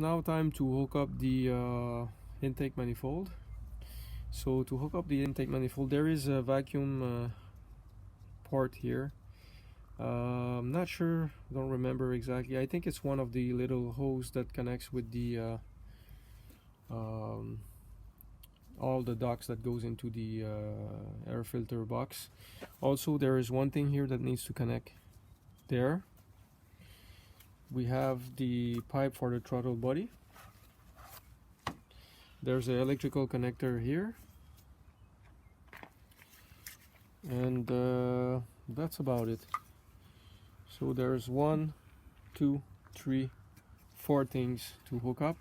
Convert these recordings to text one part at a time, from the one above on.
Now time to hook up the intake manifold. So to hook up the intake manifold, there is a vacuum port here. I'm not sure, don't remember exactly. I think it's one of the little hose that connects with the all the ducts that goes into the air filter box. Also, there is one thing here that needs to connect there. We have the pipe for the throttle body. There's an electrical connector here, and that's about it. So there's 1, 2, 3, 4 things to hook up.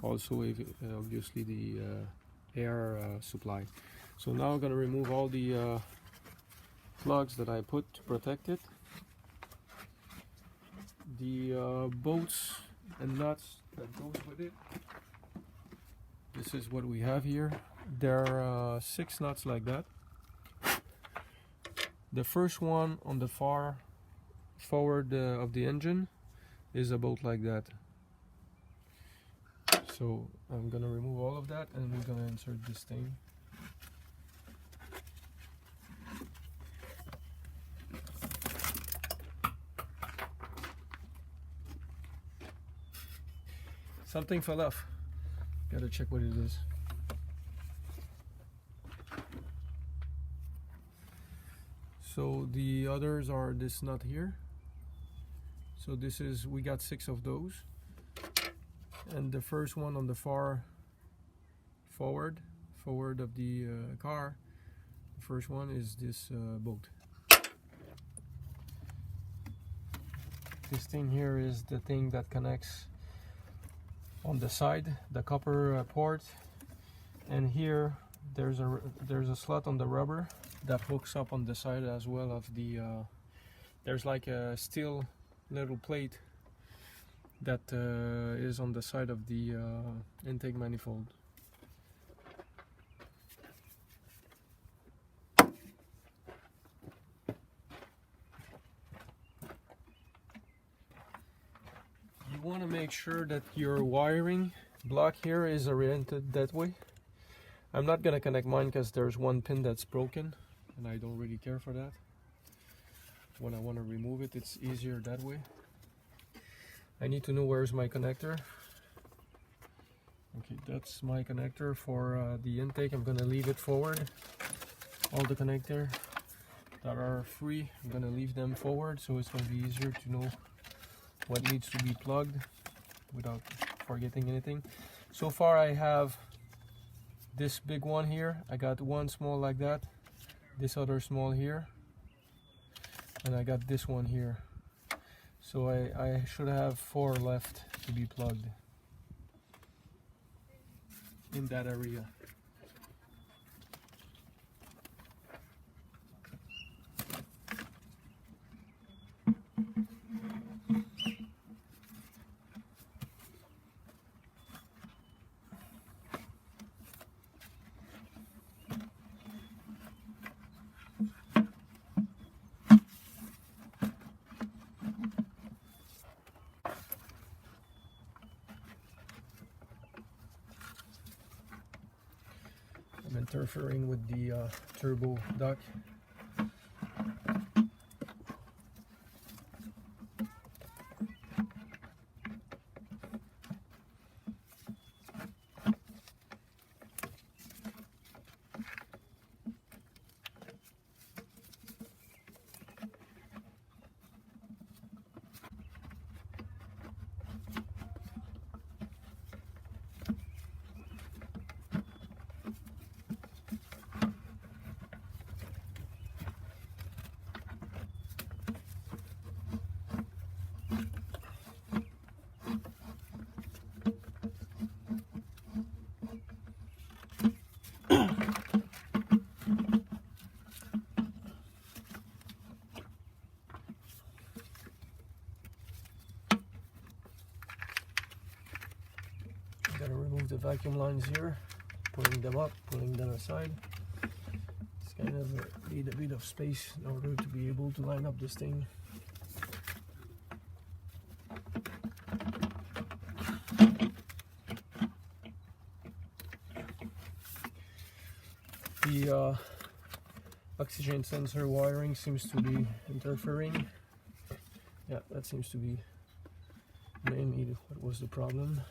Also, obviously the air supply. So now I'm gonna remove all the plugs that I put to protect it. The bolts and nuts that goes with it. This is what we have here. There are 6 nuts like that. The first one on the far forward of the engine is about like that. So I'm gonna remove all of that and we're gonna insert this thing. Something fell off. Gotta check what it is. So the others are this nut here. So this is, we got 6 of those. And the first one on the far forward of the car, the first one is this bolt. This thing here is the thing that connects on the side, the copper port, and here there's a slot on the rubber that hooks up on the side as well of the there's like a steel little plate that is on the side of the intake manifold. You want to make sure that your wiring block here is oriented that way. I'm not gonna connect mine because there's one pin that's broken and I don't really care for that. When I want to remove it, it's easier that way. I need to know where's my connector. Okay, that's my connector for the intake. I'm gonna leave it forward. All the connectors that are free, I'm gonna leave them forward, so it's gonna be easier to know what needs to be plugged without forgetting anything. So far I have this big one here. I got one small like that, this other small here, and I got this one here. So I should have 4 left to be plugged in that area. I'm interfering with the turbo duct. Gotta remove the vacuum lines here, pulling them up, pulling them aside. It's kind of need a bit of space in order to be able to line up this thing. the oxygen sensor wiring seems to be interfering. Yeah, that seems to be mainly what was the problem.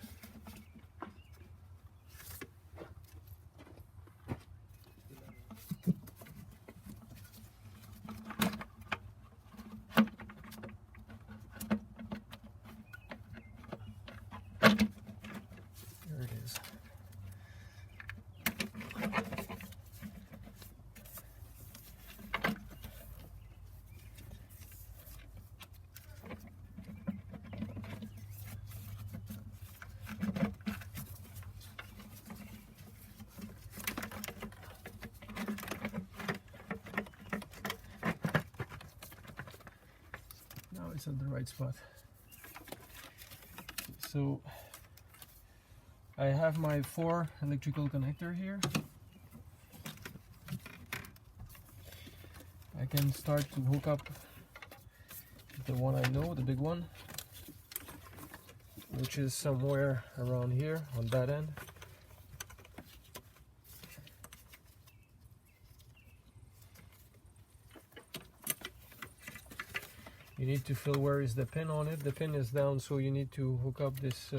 There it is. Now it's at the right spot. So I have my 4 electrical connector here. I can start to hook up the one I know, the big one, which is somewhere around here on that end. You need to feel where is the pin on it. The pin is down, so you need to hook up this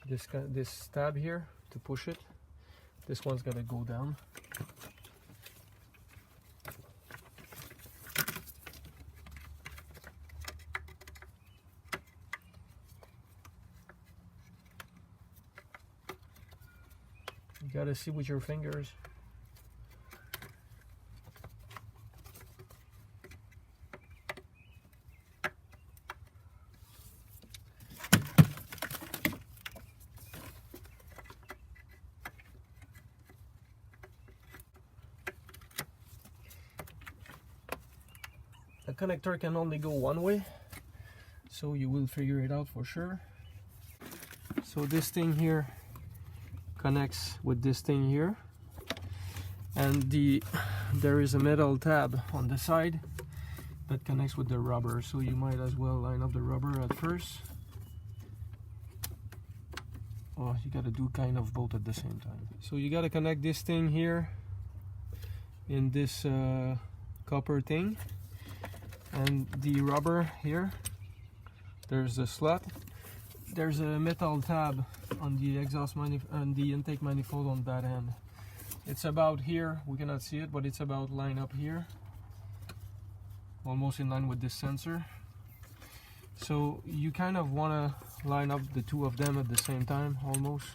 this tab here to push it. This one's got to go down. You got to see with your fingers. The connector can only go one way, so you will figure it out for sure. So this thing here connects with this thing here, and there is a metal tab on the side that connects with the rubber, so you might as well line up the rubber at first. Oh, you gotta do kind of both at the same time. So you gotta connect this thing here in this copper thing, and the rubber here, there's a slot. There's a metal tab on the exhaust and the intake manifold on that end. It's about here, we cannot see it, but it's about line up here, almost in line with this sensor. So you kind of want to line up the two of them at the same time, almost.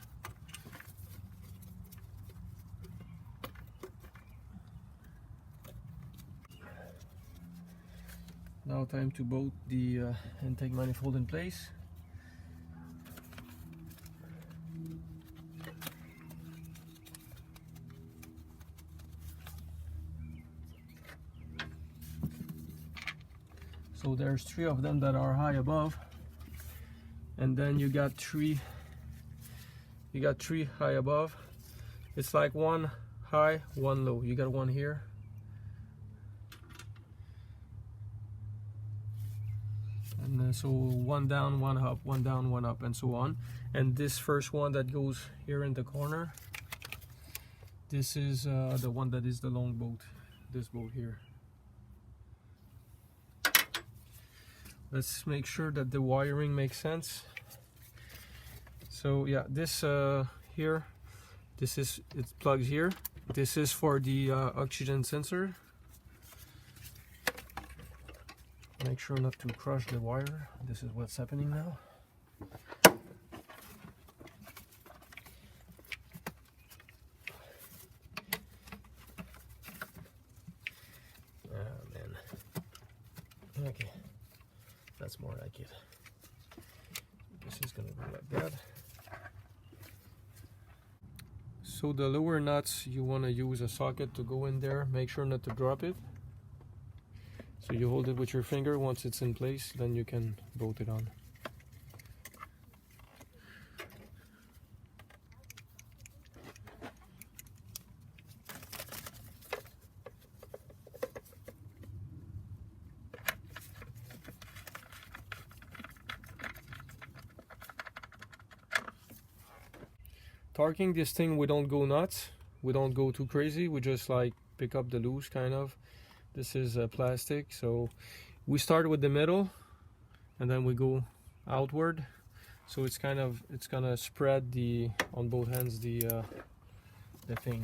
Now time to bolt the intake manifold in place. So there's 3 of them that are high above, and then you got three high above. It's like 1 high, 1 low. You got 1 here, and so 1 down, 1 up, 1 down, 1 up, and so on. And this first one that goes here in the corner, this is the one that is the long bolt, this bolt here. Let's make sure that the wiring makes sense. So yeah, this here, it plugs here. This is for the oxygen sensor. Make sure not to crush the wire. This is what's happening now. Oh man. Okay. That's more like it. This is gonna go like that. So the lower nuts, you want to use a socket to go in there. Make sure not to drop it. So you hold it with your finger. Once it's in place, then you can bolt it on. Torquing this thing, we don't go nuts. we don't go too crazy. We just like pick up the loose kind of. This is plastic, so we start with the middle and then we go outward. So it's gonna spread on both ends the thing.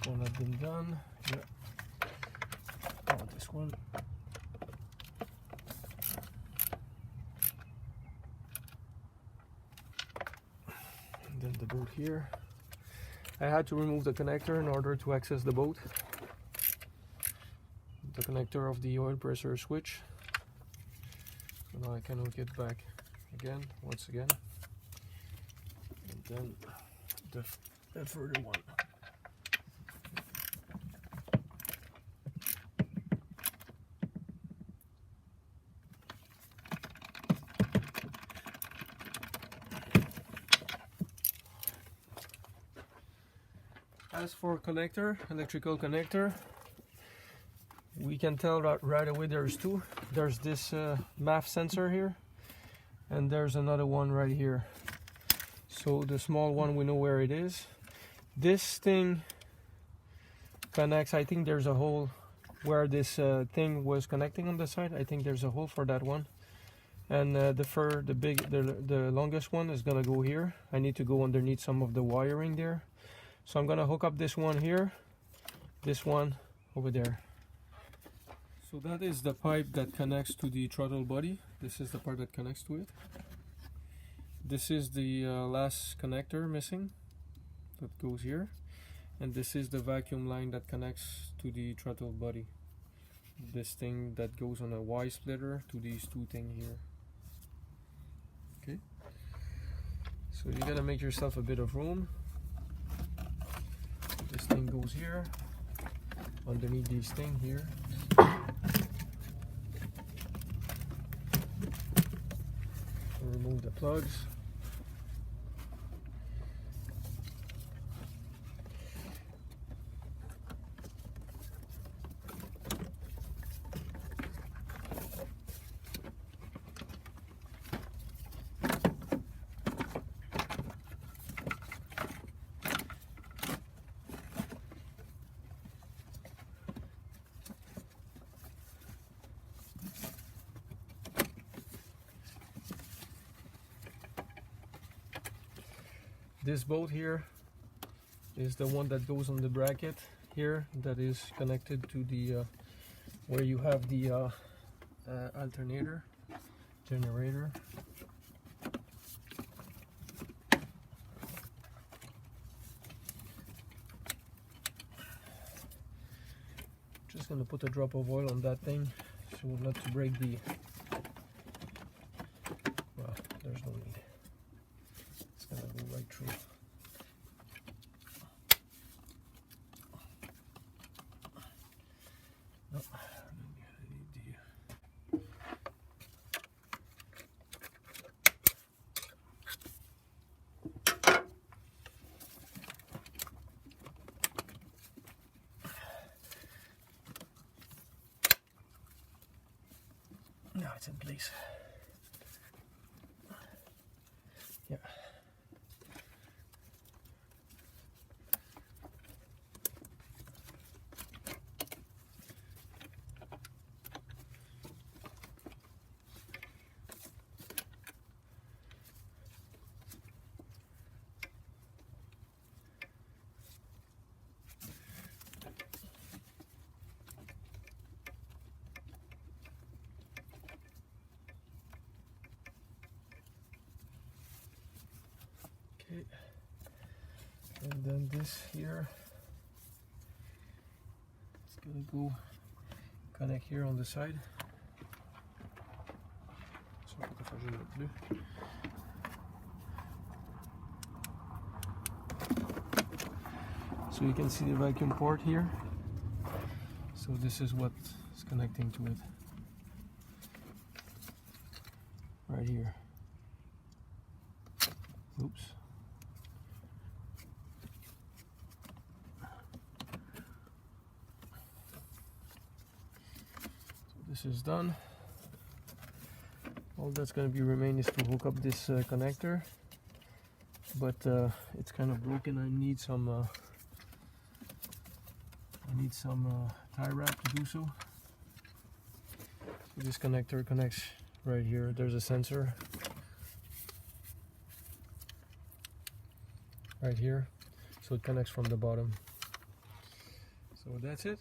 One has been done. Yeah. Oh, this one. And then the boat here. I had to remove the connector in order to access the boat. The connector of the oil pressure switch. So now I can hook it back again, once again. And then the further one. As for connector, electrical connector, we can tell right away there's two. There's this MAF sensor here, and there's another one right here. So the small one, we know where it is. This thing connects, I think there's a hole where this thing was connecting on the side. I think there's a hole for that one. And the longest one is gonna go here. I need to go underneath some of the wiring there. So I'm gonna hook up this one here, this one over there. So that is the pipe that connects to the throttle body. This is the part that connects to it. This is the last connector missing that goes here. And this is the vacuum line that connects to the throttle body. This thing that goes on a Y splitter to these two things here. Okay. So you gotta make yourself a bit of room. This thing goes here, underneath these things here. Remove the plugs. This bolt here is the one that goes on the bracket here, that is connected to the where you have the alternator generator. Just gonna put a drop of oil on that thing so not to break the, well, there's no need. It's gonna go right through. No, I need the now it's in place. Yeah. Okay, and then this here, it's gonna go connect here on the side. Sans photophagie non plus. So you can see the vacuum port here. So this is what is connecting to it. Right here. Oops. So this is done. All that's going to be remain is to hook up this connector, but it's kind of broken. I need some tie wrap to do so. So this connector connects right here. There's a sensor right here, so it connects from the bottom. So that's it.